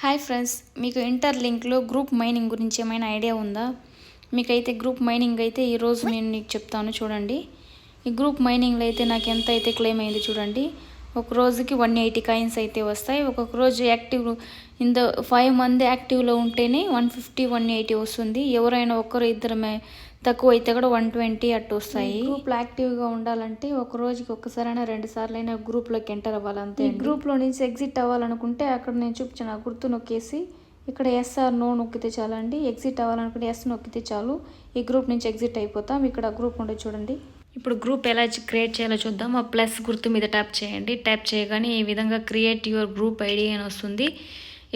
Hi friends, మీకు ఇంటర్లింక్లో group mining గురించి ఏమైనా ఐడియా ఉందా? మీకైతే గ్రూప్ మైనింగ్ అయితే ఈరోజు నేను మీకు చెప్తాను చూడండి. ఈ గ్రూప్ మైనింగ్లో అయితే నాకు ఎంత అయితే క్లెయిమ్ అయింది చూడండి. ఒక రోజుకి 180 కాయిన్స్ అయితే వస్తాయి. ఒక్కొక్క రోజు యాక్టివ్ ఇంత 5 మంది యాక్టివ్లో ఉంటేనే 150 180 వస్తుంది. ఎవరైనా ఒక్కరు ఇద్దరమే తక్కువ అయితే కూడా 120 అట్టు వస్తాయి. గ్రూప్లో యాక్టివ్గా ఉండాలంటే ఒక రోజుకి ఒక్కసారైనా 2 సార్లు అయినా గ్రూప్లోకి ఎంటర్ అవ్వాలంతే. ఈ గ్రూప్లో నుంచి ఎగ్జిట్ అవ్వాలనుకుంటే అక్కడ నేను చూపించిన గుర్తు నొక్కేసి ఇక్కడ ఎస్ఆర్ నో నొక్కితే చాలండి. ఎగ్జిట్ అవ్వాలనుకుంటే ఎస్ నొక్కితే చాలు. ఈ గ్రూప్ నుంచి ఎగ్జిట్ అయిపోతాం. ఇక్కడ గ్రూప్ ఉండే చూడండి. ఇప్పుడు గ్రూప్ ఎలా క్రియేట్ చేయాలో చూద్దాం. ఆ ప్లస్ గుర్తు మీద ట్యాప్ చేయండి. ట్యాప్ చేయగానే ఈ విధంగా క్రియేట్ యువర్ గ్రూప్ ఐడి అని వస్తుంది.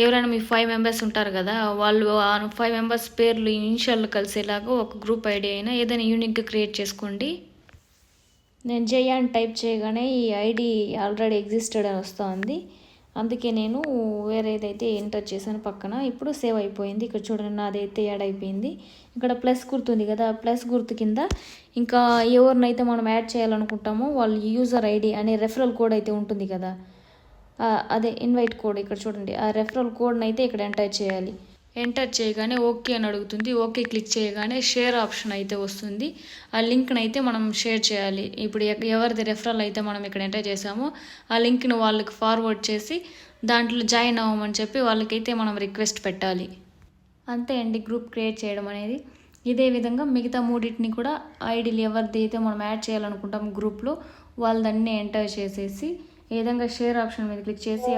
ఎవరైనా మీ 5 మెంబర్స్ ఉంటారు కదా, వాళ్ళు ఆ 5 మెంబర్స్ పేర్లు ఇనిషియల్ కలిసేలాగా ఒక గ్రూప్ ఐడి అయినా ఏదైనా యూనిక్గా క్రియేట్ చేసుకోండి. నేను జయ అని టైప్ చేయగానే ఈ ఐడి ఆల్రెడీ ఎగ్జిస్టెడ్ అని వస్తుంది. అందుకే నేను వేరేదైతే ఎంటర్ చేశాను పక్కన. ఇప్పుడు సేవ్ అయిపోయింది. ఇక్కడ చూడండి, నాదైతే యాడ్ అయిపోయింది. ఇక్కడ ప్లస్ గుర్తుంది కదా, ప్లస్ గుర్తు కింద ఇంకా ఎవరినైతే మనం యాడ్ చేయాలనుకుంటామో వాళ్ళ యూజర్ ఐడి అనే రెఫరల్ కోడ్ అయితే ఉంటుంది కదా, అదే ఇన్వైట్ కోడ్. ఇక్కడ చూడండి, ఆ రెఫరల్ కోడ్ని అయితే ఇక్కడ ఎంటర్ చేయాలి. ఎంటర్ చేయగానే ఓకే అని అడుగుతుంది. ఓకే క్లిక్ చేయగానే షేర్ ఆప్షన్ అయితే వస్తుంది. ఆ లింక్ని అయితే మనం షేర్ చేయాలి. ఇప్పుడు ఎవరిది రెఫరల్ అయితే మనం ఇక్కడ ఎంటర్ చేసామో ఆ లింక్ని వాళ్ళకి ఫార్వర్డ్ చేసి దాంట్లో జాయిన్ అవ్వమని చెప్పి వాళ్ళకైతే మనం రిక్వెస్ట్ పెట్టాలి. అంతే అండి గ్రూప్ క్రియేట్ చేయడం అనేది. ఇదే విధంగా మిగతా మూడింటిని కూడా ఐడీలు ఎవరిది అయితే మనం యాడ్ చేయాలనుకుంటాం గ్రూప్లో వాళ్ళదన్నీ ఎంటర్ చేసేసి ఈ విధంగా షేర్ ఆప్షన్ మీద క్లిక్ చేసి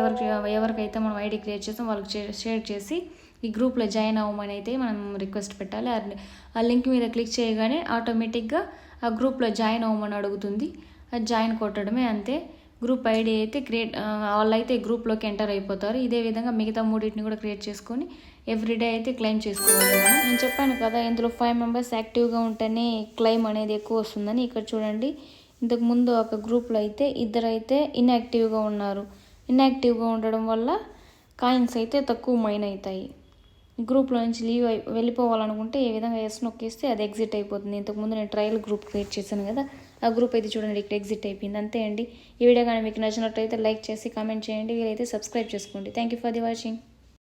ఎవరికైతే మనం ఐడి క్రియేట్ చేస్తాం వాళ్ళకి షేర్ చేసి ఈ గ్రూప్లో జాయిన్ అవ్వమని అయితే మనం రిక్వెస్ట్ పెట్టాలి. ఆ లింక్ మీద క్లిక్ చేయగానే ఆటోమేటిక్గా ఆ గ్రూప్లో జాయిన్ అవ్వమని అడుగుతుంది. అది జాయిన్ కొట్టడమే, అంతే. గ్రూప్ ఐడి అయితే వాళ్ళైతే గ్రూప్లోకి ఎంటర్ అయిపోతారు. ఇదే విధంగా మిగతా మూడింటిని కూడా క్రియేట్ చేసుకొని ఎవ్రీడే అయితే క్లెయిమ్ చేసుకోవాలి. నేను చెప్పాను కదా, ఇందులో 5 మెంబర్స్ యాక్టివ్గా ఉంటేనే క్లెయిమ్ అనేది ఎక్కువ వస్తుందని. ఇక్కడ చూడండి, ఇంతకుముందు ఒక గ్రూప్లో అయితే ఇద్దరైతే ఇన్యాక్టివ్గా ఉన్నారు. ఇన్యాక్టివ్గా ఉండడం వల్ల కాయిన్స్ అయితే తక్కువ మైన్ అవుతాయి. గ్రూప్లో నుంచి వెళ్ళిపోవాలనుకుంటే ఈ విధంగా ఎస్ నొక్కేస్తే అది ఎగ్జిట్ అయిపోతుంది. ఇంతకుముందు నేను ట్రయల్ గ్రూప్ క్రియేట్ చేశాను కదా, ఆ గ్రూప్ అయితే చూడండి ఇక్కడ ఎగ్జిట్ అయిపోయింది. అంతే అండి. ఈ వీడియో కానీ మీకు నచ్చినట్లయితే లైక్ చేసి కామెంట్ చేయండి. వీలైతే సబ్స్క్రైబ్ చేసుకోండి. Thank you for the watching.